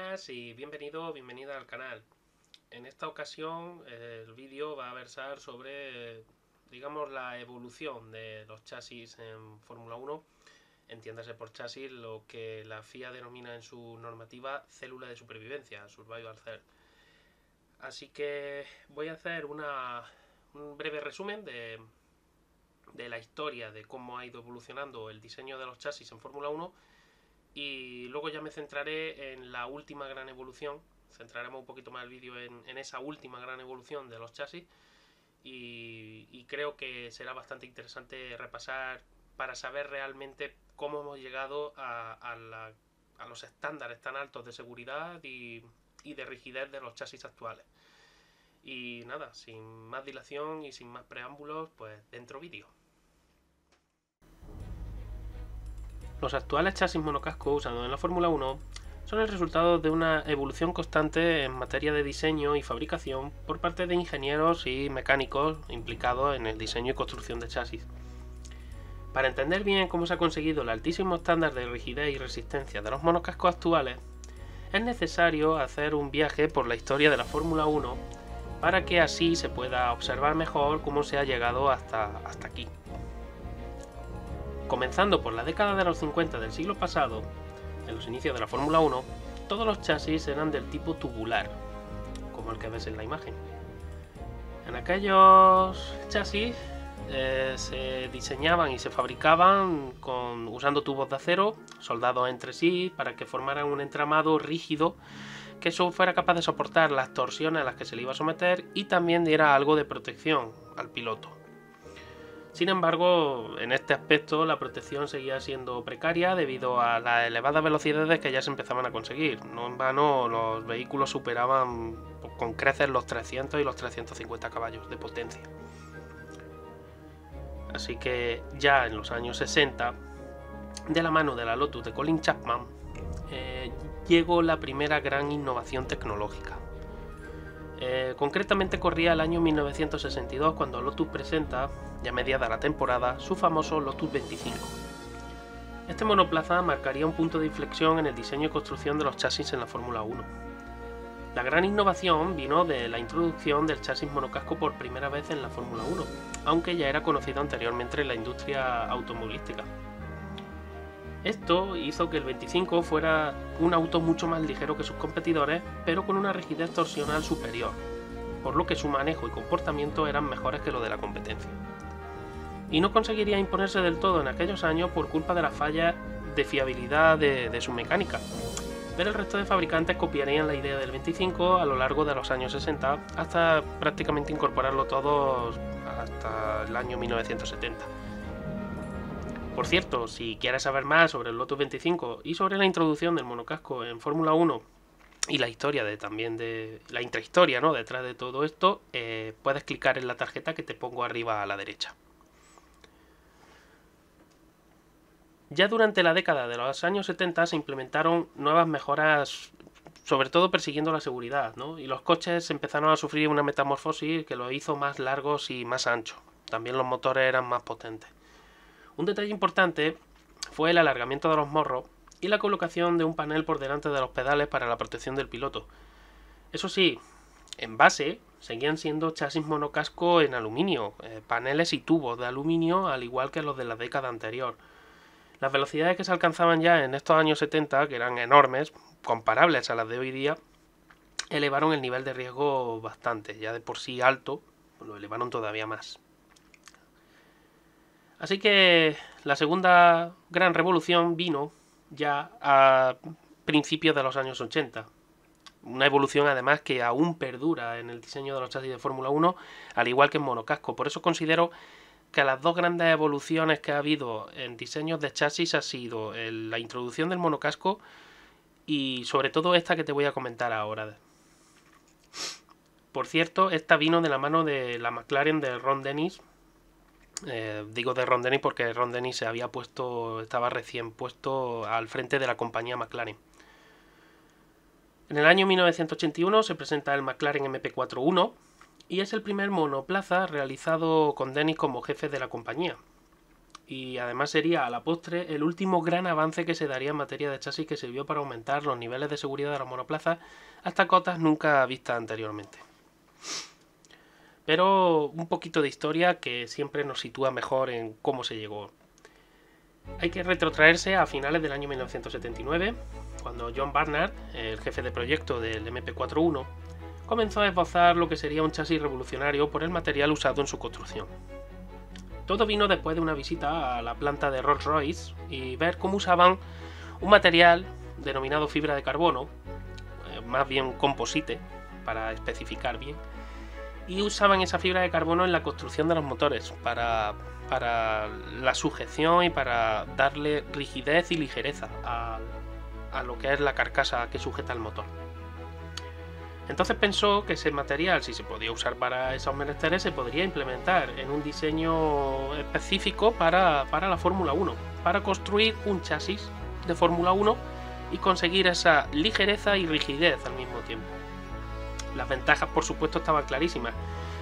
buenas y bienvenida al canal. En esta ocasión el vídeo va a versar sobre, digamos, la evolución de los chasis en Fórmula 1. Entiéndase por chasis lo que la FIA denomina en su normativa célula de supervivencia, Survival Cell. Así que voy a hacer un breve resumen de la historia de cómo ha ido evolucionando el diseño de los chasis en Fórmula 1. Y luego ya me centraré en la última gran evolución. Centraremos un poquito más el vídeo en esa última gran evolución de los chasis. Y creo que será bastante interesante repasar para saber realmente cómo hemos llegado a los estándares tan altos de seguridad y de rigidez de los chasis actuales. Y nada, sin más dilación y sin más preámbulos, pues dentro vídeo. Los actuales chasis monocasco usados en la Fórmula 1 son el resultado de una evolución constante en materia de diseño y fabricación por parte de ingenieros y mecánicos implicados en el diseño y construcción de chasis. Para entender bien cómo se ha conseguido el altísimo estándar de rigidez y resistencia de los monocascos actuales, es necesario hacer un viaje por la historia de la Fórmula 1 para que así se pueda observar mejor cómo se ha llegado hasta aquí. Comenzando por la década de los 50 del siglo pasado, en los inicios de la Fórmula 1, todos los chasis eran del tipo tubular, como el que ves en la imagen. En aquellos chasis se diseñaban y se fabricaban usando tubos de acero soldados entre sí para que formaran un entramado rígido que fuera capaz de soportar las torsiones a las que se le iba a someter y también diera algo de protección al piloto. Sin embargo, en este aspecto la protección seguía siendo precaria debido a las elevadas velocidades que ya se empezaban a conseguir. No en vano los vehículos superaban con creces los 300 y los 350 caballos de potencia. Así que ya en los años 60, de la mano de la Lotus de Colin Chapman, llegó la primera gran innovación tecnológica. Concretamente corría el año 1962 cuando Lotus presenta, ya mediada la temporada, su famoso Lotus 25. Este monoplaza marcaría un punto de inflexión en el diseño y construcción de los chasis en la Fórmula 1. La gran innovación vino de la introducción del chasis monocasco por primera vez en la Fórmula 1, aunque ya era conocido anteriormente en la industria automovilística. Esto hizo que el 25 fuera un auto mucho más ligero que sus competidores, pero con una rigidez torsional superior, por lo que su manejo y comportamiento eran mejores que los de la competencia. Y no conseguiría imponerse del todo en aquellos años por culpa de las fallas de fiabilidad de su mecánica, pero el resto de fabricantes copiarían la idea del 25 a lo largo de los años 60 hasta prácticamente incorporarlo todo hasta el año 1970. Por cierto, si quieres saber más sobre el Lotus 25 y sobre la introducción del monocasco en Fórmula 1 y la historia también de la intrahistoria, ¿no?, detrás de todo esto, puedes clicar en la tarjeta que te pongo arriba a la derecha. Ya durante la década de los años 70 se implementaron nuevas mejoras, sobre todo persiguiendo la seguridad, ¿no?, y los coches empezaron a sufrir una metamorfosis que los hizo más largos y más anchos. También los motores eran más potentes. Un detalle importante fue el alargamiento de los morros y la colocación de un panel por delante de los pedales para la protección del piloto. Eso sí, en base seguían siendo chasis monocasco en aluminio, paneles y tubos de aluminio al igual que los de la década anterior. Las velocidades que se alcanzaban ya en estos años 70, que eran enormes, comparables a las de hoy día, elevaron el nivel de riesgo bastante, ya de por sí alto, lo elevaron todavía más. Así que la segunda gran revolución vino ya a principios de los años 80. Una evolución además que aún perdura en el diseño de los chasis de Fórmula 1, al igual que en monocasco. Por eso considero que las dos grandes evoluciones que ha habido en diseños de chasis ha sido la introducción del monocasco y sobre todo esta que te voy a comentar ahora. Por cierto, esta vino de la mano de la McLaren de Ron Dennis. Digo de Ron Dennis porque Ron Dennis estaba recién puesto al frente de la compañía McLaren. En el año 1981 se presenta el McLaren MP4-1 y es el primer monoplaza realizado con Dennis como jefe de la compañía. y además sería a la postre el último gran avance que se daría en materia de chasis, que sirvió para aumentar los niveles de seguridad de los monoplazas hasta cotas nunca vistas anteriormente. Pero un poquito de historia que siempre nos sitúa mejor en cómo se llegó. Hay que retrotraerse a finales del año 1979, cuando John Barnard, el jefe de proyecto del MP41, comenzó a esbozar lo que sería un chasis revolucionario por el material usado en su construcción. Todo vino después de una visita a la planta de Rolls-Royce y ver cómo usaban un material denominado fibra de carbono, más bien composite, para especificar bien, y usaban esa fibra de carbono en la construcción de los motores para la sujeción y para darle rigidez y ligereza a lo que es la carcasa que sujeta el motor. Entonces pensó que ese material, si se podía usar para esos menesteres, se podría implementar en un diseño específico para la Fórmula 1, para construir un chasis de Fórmula 1 y conseguir esa ligereza y rigidez al mismo tiempo. Las ventajas, por supuesto, estaban clarísimas.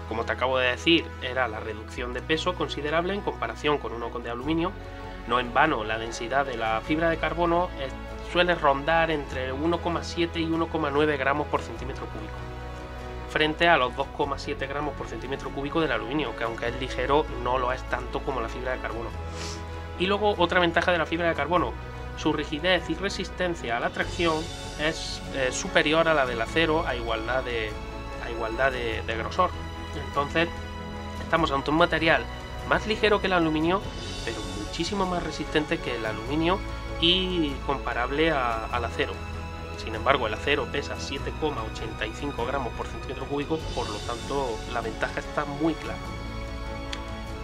Como te acabo de decir, era la reducción de peso considerable en comparación con uno de aluminio. No en vano, la densidad de la fibra de carbono suele rondar entre 1,7 y 1,9 gramos por centímetro cúbico, frente a los 2,7 gramos por centímetro cúbico del aluminio, que aunque es ligero, no lo es tanto como la fibra de carbono. Y luego, otra ventaja de la fibra de carbono: su rigidez y resistencia a la tracción es superior a la del acero a igualdad de grosor. Entonces, estamos ante un material más ligero que el aluminio, pero muchísimo más resistente que el aluminio y comparable al acero. Sin embargo, el acero pesa 7,85 gramos por centímetro cúbico, por lo tanto, la ventaja está muy clara.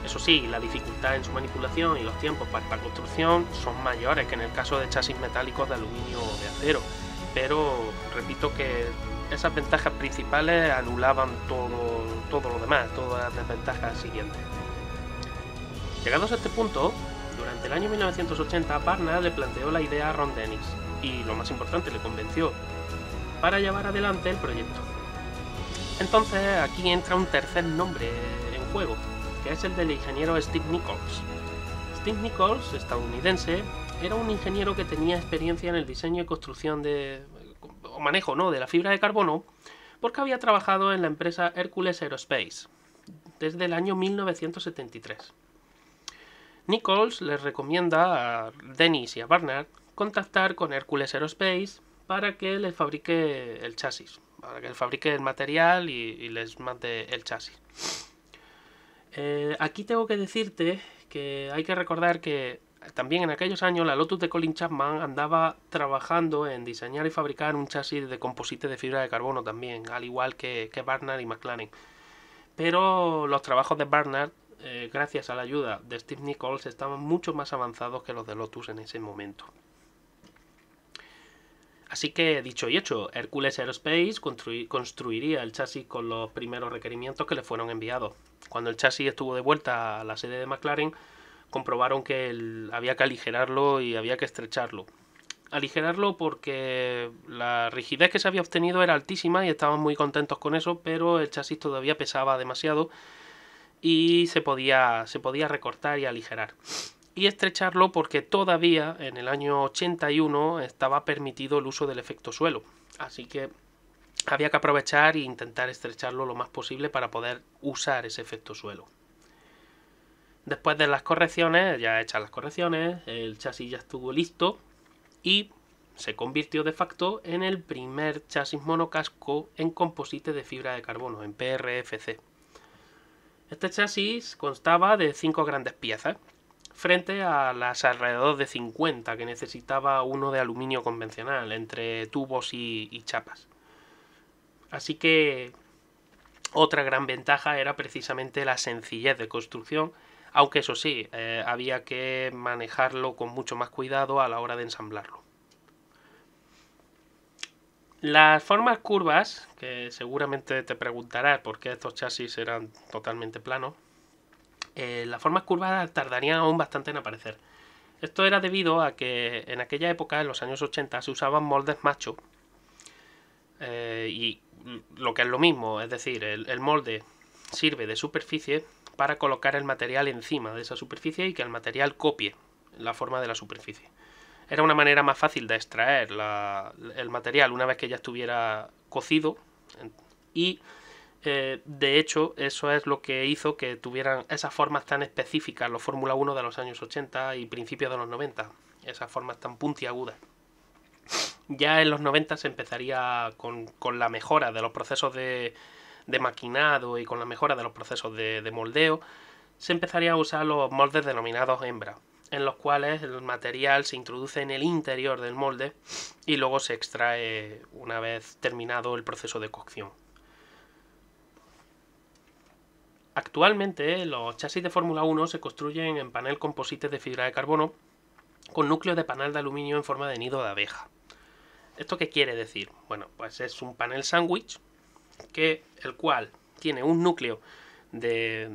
Eso sí, la dificultad en su manipulación y los tiempos para la construcción son mayores que en el caso de chasis metálicos de aluminio o de acero, pero repito que esas ventajas principales anulaban todo lo demás, todas las desventajas siguientes. Llegados a este punto, durante el año 1980, Barnard le planteó la idea a Ron Dennis y, lo más importante, le convenció para llevar adelante el proyecto. Entonces aquí entra un tercer nombre en juego, que es el del ingeniero Steve Nichols. Steve Nichols, estadounidense, era un ingeniero que tenía experiencia en el diseño y construcción o manejo de la fibra de carbono, porque había trabajado en la empresa Hercules Aerospace desde el año 1973. Nichols les recomienda a Dennis y a Barnard contactar con Hercules Aerospace para que les fabrique el chasis, para que les fabrique el material y les mande el chasis. Aquí tengo que decirte que hay que recordar que también en aquellos años la Lotus de Colin Chapman andaba trabajando en diseñar y fabricar un chasis de composite de fibra de carbono también, al igual que Barnard y McLaren. Pero los trabajos de Barnard, gracias a la ayuda de Steve Nichols, estaban mucho más avanzados que los de Lotus en ese momento. Así que, dicho y hecho, Hercules Aerospace construiría el chasis con los primeros requerimientos que le fueron enviados. Cuando el chasis estuvo de vuelta a la sede de McLaren, comprobaron que había que aligerarlo y había que estrecharlo. Aligerarlo porque la rigidez que se había obtenido era altísima y estaban muy contentos con eso, pero el chasis todavía pesaba demasiado y se podía recortar y aligerar. Y estrecharlo porque todavía en el año 81 estaba permitido el uso del efecto suelo. Así que había que aprovechar e intentar estrecharlo lo más posible para poder usar ese efecto suelo. Después de las correcciones, ya hechas las correcciones, el chasis ya estuvo listo y se convirtió de facto en el primer chasis monocasco en composite de fibra de carbono, en PRFC. Este chasis constaba de 5 grandes piezas, frente a las alrededor de 50 que necesitaba uno de aluminio convencional, entre tubos y chapas. Así que otra gran ventaja era precisamente la sencillez de construcción, aunque eso sí, había que manejarlo con mucho más cuidado a la hora de ensamblarlo. Las formas curvas, que seguramente te preguntarás por qué estos chasis eran totalmente planos, las formas curvas tardarían aún bastante en aparecer. Esto era debido a que en aquella época, en los años 80, se usaban moldes macho, y lo que es lo mismo, es decir, el molde sirve de superficie para colocar el material encima de esa superficie y que el material copie la forma de la superficie. Era una manera más fácil de extraer el material una vez que ya estuviera cocido y de hecho eso es lo que hizo que tuvieran esas formas tan específicas los Fórmula 1 de los años 80 y principios de los 90, esas formas tan puntiagudas. Ya en los 90 se empezaría con la mejora de los procesos de maquinado y con la mejora de los procesos de moldeo, se empezaría a usar los moldes denominados hembra, en los cuales el material se introduce en el interior del molde y luego se extrae una vez terminado el proceso de cocción. Actualmente los chasis de Fórmula 1 se construyen en panel composite de fibra de carbono con núcleo de panel de aluminio en forma de nido de abeja. ¿Esto qué quiere decir? Bueno, pues es un panel sándwich el cual tiene un núcleo de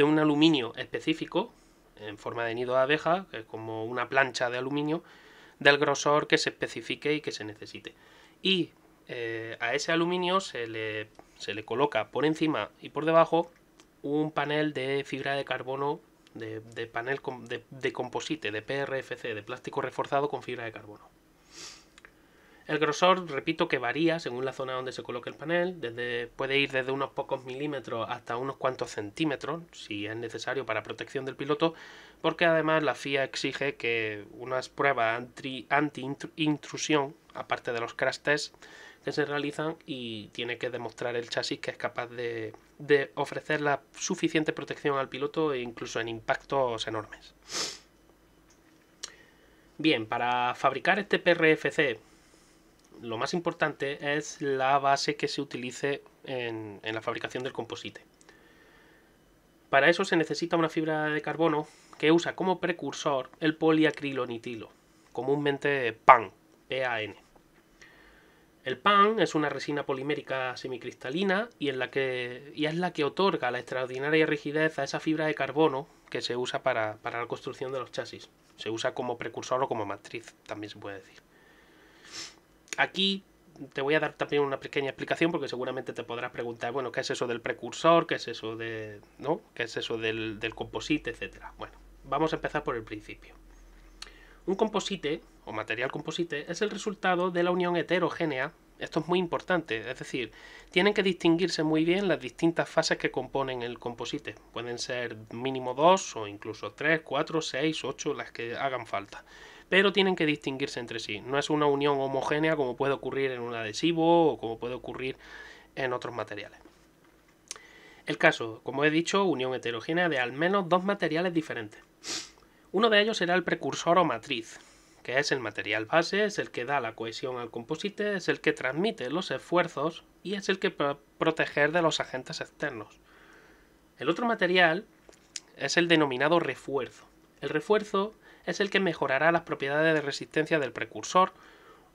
un aluminio específico en forma de nido de abeja, que es como una plancha de aluminio del grosor que se especifique y que se necesite. Y a ese aluminio se le coloca por encima y por debajo un panel de fibra de carbono, de composite, de PRFC, de plástico reforzado con fibra de carbono. El grosor, repito, que varía según la zona donde se coloque el panel, puede ir desde unos pocos milímetros hasta unos cuantos centímetros, si es necesario para protección del piloto, porque además la FIA exige que unas pruebas anti-intrusión, aparte de los crash tests que se realizan, y tiene que demostrar el chasis que es capaz de ofrecer la suficiente protección al piloto, incluso en impactos enormes. Bien, para fabricar este PRFC, lo más importante es la base que se utilice en la fabricación del composite. Para eso se necesita una fibra de carbono que usa como precursor el poliacrilonitilo, comúnmente PAN, PAN. El PAN es una resina polimérica semicristalina y es la que otorga la extraordinaria rigidez a esa fibra de carbono que se usa para la construcción de los chasis. Se usa como precursor o como matriz, también se puede decir. Aquí te voy a dar también una pequeña explicación porque seguramente te podrás preguntar, bueno, ¿qué es eso del precursor? ¿Qué es eso ¿Qué es eso del composite, etcétera? Bueno, vamos a empezar por el principio. Un composite o material composite es el resultado de la unión heterogénea. Esto es muy importante, es decir, tienen que distinguirse muy bien las distintas fases que componen el composite. Pueden ser mínimo 2 o incluso 3, 4, 6, 8, las que hagan falta. Pero tienen que distinguirse entre sí. No es una unión homogénea como puede ocurrir en un adhesivo o como puede ocurrir en otros materiales. El caso, como he dicho, unión heterogénea de al menos dos materiales diferentes. Uno de ellos será el precursor o matriz, que es el material base, es el que da la cohesión al composite, es el que transmite los esfuerzos y es el que puede proteger de los agentes externos. El otro material es el denominado refuerzo. El refuerzo es el que mejorará las propiedades de resistencia del precursor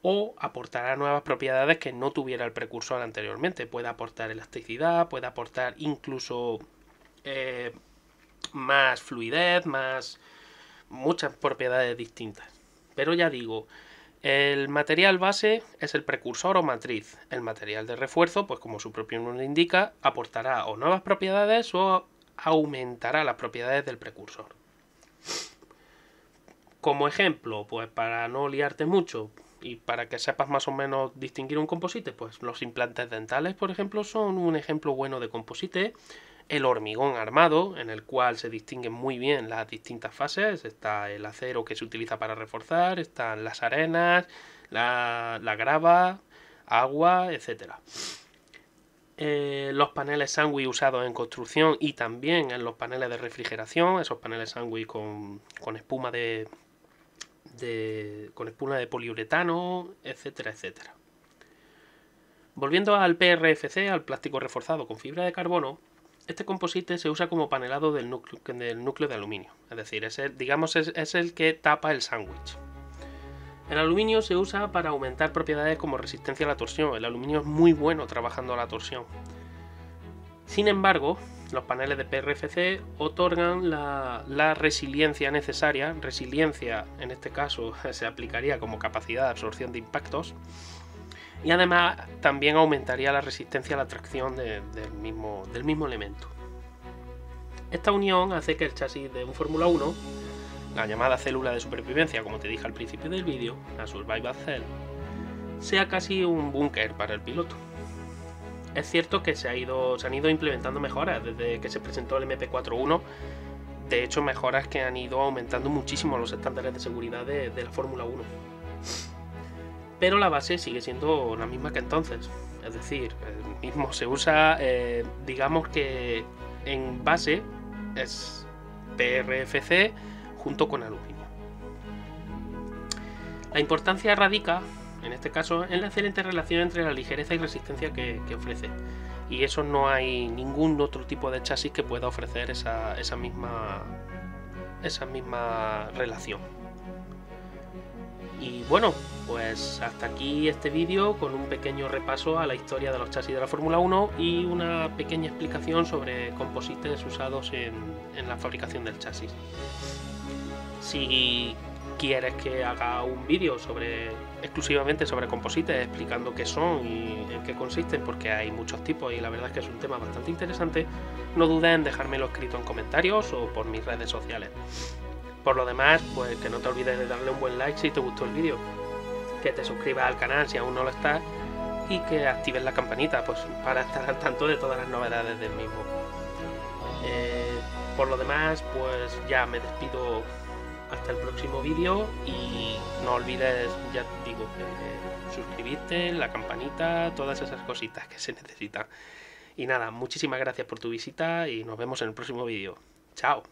o aportará nuevas propiedades que no tuviera el precursor anteriormente. Puede aportar elasticidad, puede aportar incluso más fluidez, muchas propiedades distintas. Pero ya digo, el material base es el precursor o matriz. El material de refuerzo, pues como su propio nombre indica, aportará o nuevas propiedades o aumentará las propiedades del precursor. Como ejemplo, pues para no liarte mucho y para que sepas más o menos distinguir un composite, pues los implantes dentales, por ejemplo, son un ejemplo bueno de composite. El hormigón armado, en el cual se distinguen muy bien las distintas fases. Está el acero que se utiliza para reforzar, están las arenas, la grava, agua, etc. Los paneles sándwich usados en construcción y también en los paneles de refrigeración, esos paneles sándwich con espuma con espuma de poliuretano, etcétera, etcétera. Volviendo al PRFC, al plástico reforzado con fibra de carbono, este composite se usa como panelado del núcleo de aluminio, es decir, es el que tapa el sándwich. El aluminio se usa para aumentar propiedades como resistencia a la torsión. El aluminio es muy bueno trabajando a la torsión. Sin embargo, los paneles de PRFC otorgan la resiliencia necesaria. Resiliencia, en este caso, se aplicaría como capacidad de absorción de impactos. y además también aumentaría la resistencia a la tracción del mismo elemento. Esta unión hace que el chasis de un Fórmula 1, la llamada célula de supervivencia, como te dije al principio del vídeo, la Survival Cell, sea casi un búnker para el piloto. Es cierto que se han ido implementando mejoras desde que se presentó el MP4.1, de hecho mejoras que han ido aumentando muchísimo los estándares de seguridad de la Fórmula 1. Pero la base sigue siendo la misma que entonces, es decir, el mismo se usa, digamos que en base es PRFC junto con aluminio. La importancia radica, en este caso, en la excelente relación entre la ligereza y resistencia que ofrece. Y eso no hay ningún otro tipo de chasis que pueda ofrecer esa misma relación. Y bueno, pues hasta aquí este vídeo con un pequeño repaso a la historia de los chasis de la Fórmula 1 y una pequeña explicación sobre composites usados en la fabricación del chasis. Si quieres que haga un vídeo exclusivamente sobre composites, explicando qué son y en qué consisten, porque hay muchos tipos y la verdad es que es un tema bastante interesante, no dudes en dejármelo escrito en comentarios o por mis redes sociales. Por lo demás, pues que no te olvides de darle un buen like si te gustó el vídeo, que te suscribas al canal si aún no lo estás y que actives la campanita pues para estar al tanto de todas las novedades del mismo. Por lo demás, pues ya me despido hasta el próximo vídeo y no olvides, ya te digo, suscribirte, la campanita, todas esas cositas que se necesitan. Y nada, muchísimas gracias por tu visita y nos vemos en el próximo vídeo. ¡Chao!